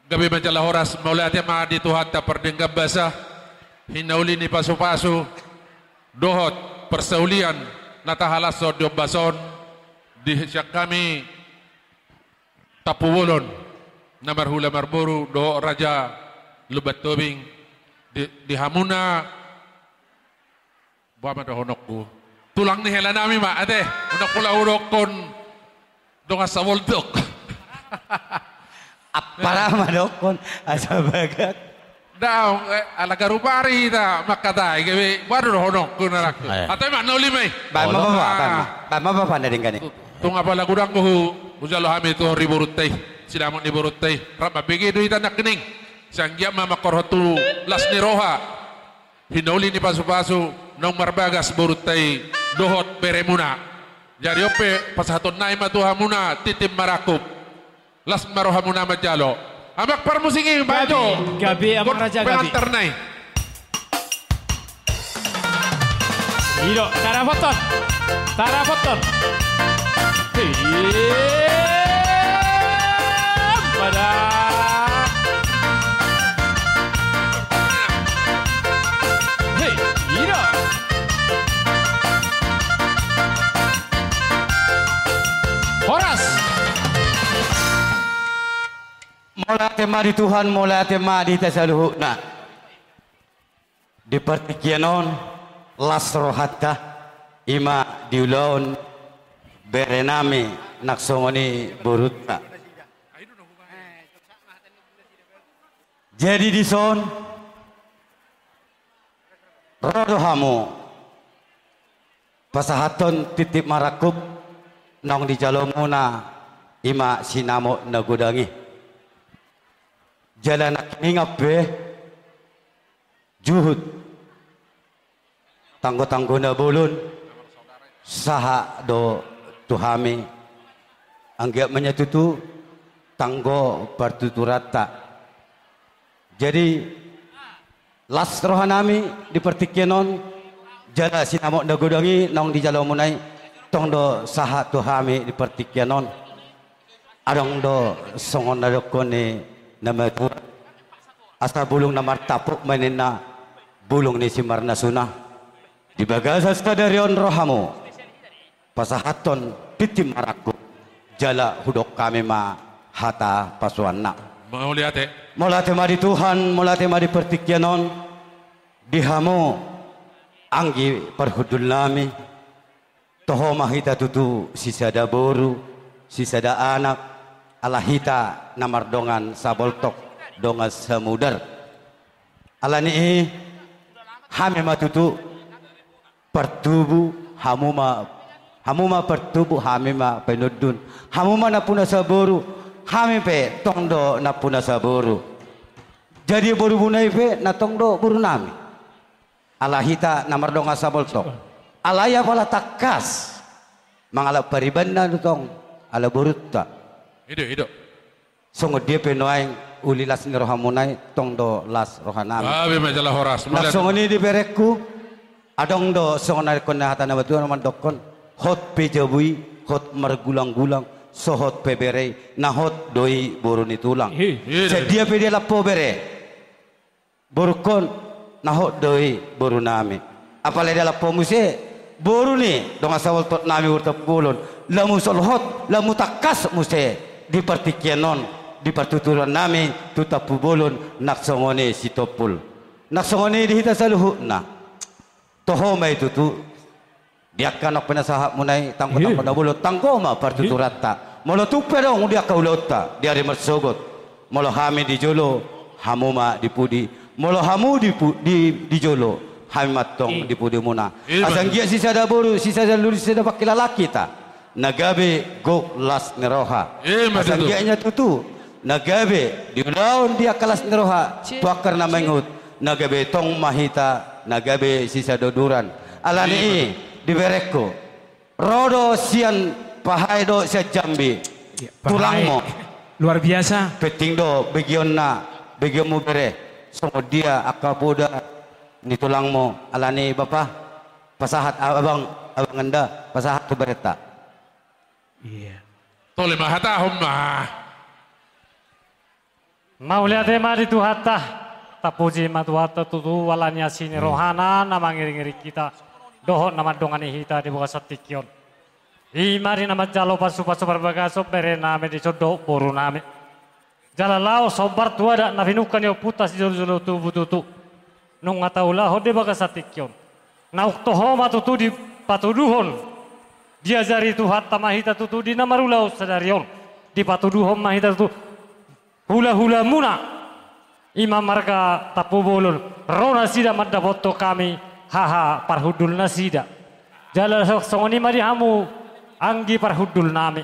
Gabi majalah horas mulai ati ma di Tuhan ta perdengkap basah hinauli ni pasu-pasu dohot persaulian natahalas so bason di syak kami tapuwolon namar hula marburu do raja lubat tobing di hamuna buama do honokku tulang ni hela nami ma ate unak pula urokon donga sawoldok para madokon asa bagat daw alaga rupari ta makatai gabi baru honokku narak atay ma nauli may ba mababa na din gani tunga pala gudang ko ujalo hami to riburutay sinamon ni burutay raba bigi do itanak kining sangya mama korhotu las ni roha hinauli ni pasu-pasu nong marbagas burutay dohot beremuna jadi ope pasahaton na imatuha muna titim marakup las maroha muna majalo amak parmusingi bajo gabi amang raja gabi pengantar nai Hiro tarafoton pada hey Hiro Horas mola tema di Tuhan mola tema di tasaluhna di pertikianon las rohatta ima diulon berename naksongoni burutta jadi di son rodohamu pasahaton titip marakup nong di jalomuna ima sinamo nagudangi jalan ningape juhud tanggo-tanggo na bulun saha do tuhami anggap menyatutu tanggo partuturata jadi las rohanami di pertikienon jala sinamok nagudangi nong di jalomunai tong do saha tuhami di pertikienon adong do songon nadokone nama tu asa bulung namar tapuk menena bulung ni simarna sunah di bagasa sadarion rohamu pasahaton titim maraku jala hudok kami ma hata pasuanna mau lihat molate mari Tuhan molate mari pertikianon dihamu anggi perhudul nami toho mahita tutu sisada boru sisada anak alahita namardongan saboltok dongan samudar alani hame matutu pertubu hamuma pertubu hamima penudun hamuma napuna saboru hame pe tongdo napuna saboru jadi boru bunai pe na tongdo boru nami alahita namardongan saboltok alaya pala takas mangala paribanda tong ala borutta hidup sungguh dia penoaing uli las ni rohamunai tong do las rohanami babi majalah horas nak sungguh ni di berekku adong do sungguh nari kona hata na batu naman dokon hot pejabui hot margulang-gulang sohot pebere na hot doi boru ni tulang sedia pe dia lapo bere borukon na hot doi boru nami apalagi dia lapo muse boru ni dong asawal tot nami urtap bulun lamu solhot lamu takas muse di pertikianon di pertuturan nami tutapu bolon naksongone sitopul naksongone di hita saluhuna toho mai tutu diakan nak penasahak munai tangko pada bolon tangko ma pertuturata molo tupe dong dia kaulota dia di mersogot molo hami di jolo hamuma di pudi molo hamu di jolo hami matong di pudi muna asang gia sisa da boru sisa da luri sisa da pakila laki ta nagabe go las neroha asanggianya tutu nagabe diulaun dia kelas neroha tuakar na mengut nagabe tong mahita nagabe sisa doduran alani di bereko rodo sian pahai do sia jambi tulangmo luar biasa peting do begionna begiomu bere songo dia akaboda ni tulangmo alani bapa pasahat abang anda pasahat tu bereta iya tole mahatahum ma Mau lihat mari Tuhata, tapuji matuhata tutu walanya sini rohana nama ngiri-ngiri kita, dohon nama dongani hita di buka satikyon. Mari nama jalo pasu-pasu berbagaso bere name di sodo boru name. Jalalao sobar tua ada nafinukan yo putas jolo tubututu. Nung ngataula hode baga satikyon. Nauk toho matutu di patuduhon. Diajari Tuhata mahita tutu di namarulau sadarion. Di patuduhon mahita tutu. Hula-hula muna imam marga tapu bolon rona sida madda foto kami haha parhudul nasida jala songoni mari hamu anggi parhudul nami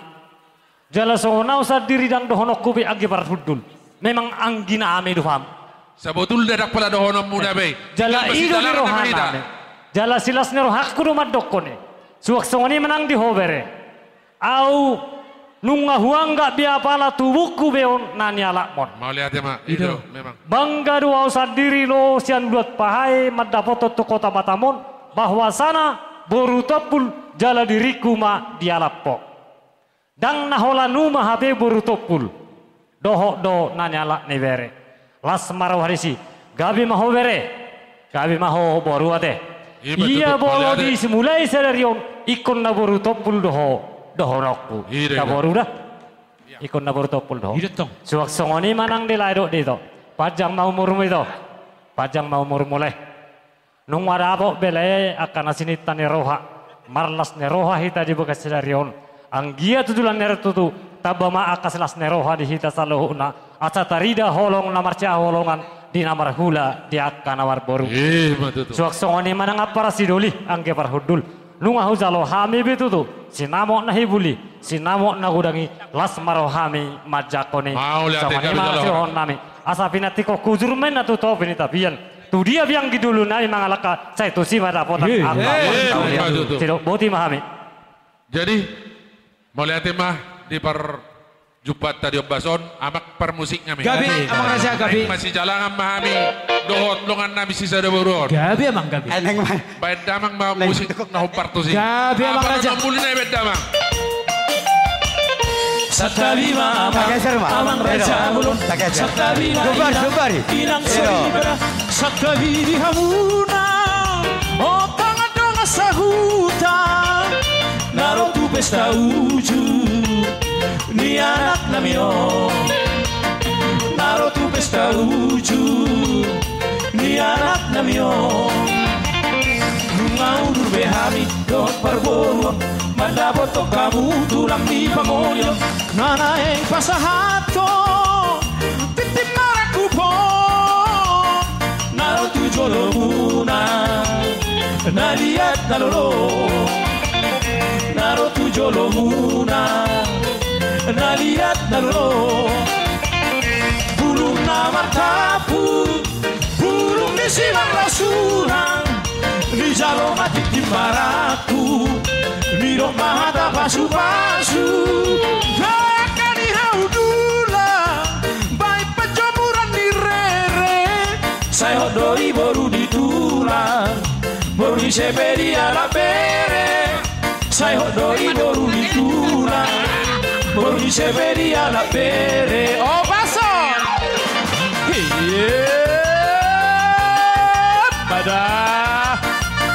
jala songona usah diri dan dohono kubi anggi parhudul memang anggi nami doham sabotul dadak pala dohono muda be jala ido di rohana jala silas nero hakku rumah dokone suak songoni menang di hobere au nunga huangga biapala tubuhku beon nanya lakmon. Mau lihat ya mak, itu memang. Bangga dua usah diri lo sian buat pahai madapoto tu kota Batamon bahwa sana boru topul jala diriku ma dialapok. Dang nahola numa habe boru topul. Doho do nanya lak nevere. Las marau harisi. Gabi maho bere. Gabi maho boru ate. Iya bolo di simulai sedarion ikon na boru topul doho. Dohorokku, kaboru dah. Ikon na boru topul doh. Suak songoni manang dilaido dito. Pajang mau murmu itu. Pajang mau murmu leh. Nung warabo bele akan asinit tani roha. Marlas ne roha hita di bekas sedarion. Anggia tutulan nere tutu. Tabama akas las ne roha di hita saluhuna. Asa tarida holong namar cia holongan. Di namar hula di akan nawar boru. Suak songoni manang apa rasidoli. Angge parhudul. Nunga hujalo hami betu tu. Sinamo na hibuli, sinamo na gudangi las maro hami majakoni. Mau lihat sama masih hon nami. Asa pinati ko kujur men na tu to pinita bian. Tu dia biang gidulu nami mangalaka. Saya tu si mada potak apa. Tidak boti mahami. Jadi mau lihat mah di perjupat tadi obason amak permusiknya mi. Gabi, amang raja gabi. Masih jalan memahami dohot longan nami sisa ada boror. Gabi amang gabi. Eneng mah. Baik damang mau musik na hupartu sih. Gabi amang raja. Mulai na baik damang. Satabi amang raja mulun. Satabi Gobar. Inang soribra. Satabi hamuna. Otang adong sahuta. Naro tu pesta uju. Ni anak namio. Naro tu pesta uju. Ni anak namio. Nungau durbe hami don parboruan. Mandaboto kamu tulang di pangolio. Nana eng pasahato. Titip maraku po. Naro tu jolo muna. Naliat nalolo. Naro tu jolo muna. Naliat nalolo. Bulung namar tapu. Bulung di silang rasulang. Di jalo mati di maraku. Di rumah ada pasu-pasu. Gaka di haudula. Baik penjomuran di rere. Saya hodoi baru ditulang. Baru di sepedi ala bere. Saya hodoi baru ditulang. Baru di sepedi ala bere. Oh bason. Pada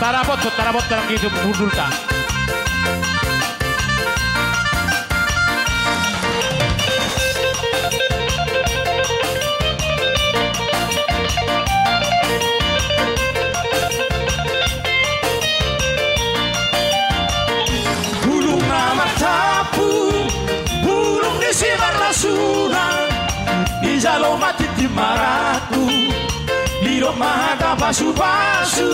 tarapot dalam hidup budul ta. Bulung nama tapu, bulung di sinar rasulan, di jalo mati di maraku. Di rumah ada pasu-pasu.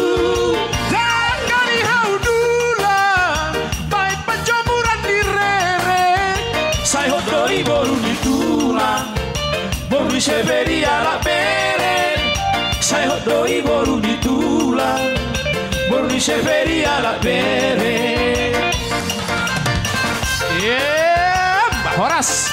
Jangan di haudula. Baik penjomuran di rere. Saya hodoi baru ditulang. Baru di sepedi ala bere. Saya hodoi baru ditulang. Baru di sepedi ala bere. Horas.